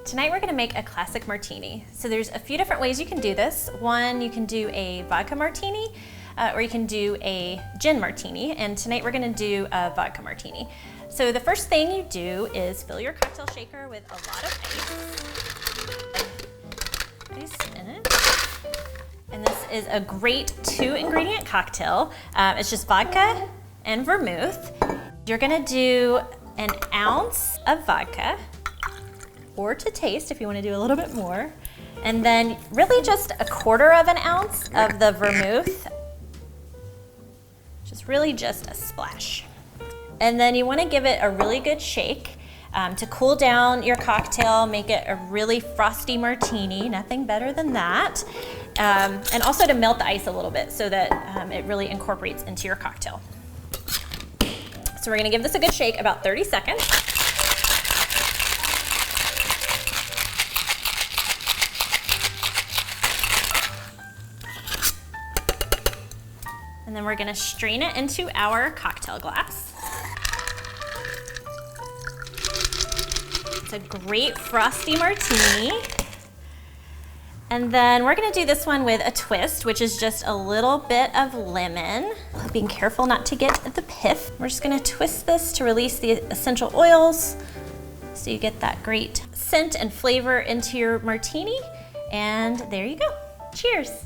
Tonight we're gonna make a classic martini. So there's a few different ways you can do this. One, you can do a vodka martini, or you can do a gin martini, and tonight we're gonna do a vodka martini. So the first thing you do is fill your cocktail shaker with a lot of ice in it. And this is a great 2-ingredient cocktail. It's just vodka and vermouth. You're gonna do an ounce of vodka, or to taste if you want to do a little bit more. And then really just a 1/4 of an ounce of the vermouth. Just really just a splash. And then you want to give it a really good shake to cool down your cocktail, make it a really frosty martini, nothing better than that. And also to melt the ice a little bit so that it really incorporates into your cocktail. So we're gonna give this a good shake, about 30 seconds. And then we're gonna strain it into our cocktail glass. It's a great frosty martini. And then we're gonna do this one with a twist, which is just a little bit of lemon. Being careful not to get the pith. We're just gonna twist this to release the essential oils so you get that great scent and flavor into your martini. And there you go. Cheers.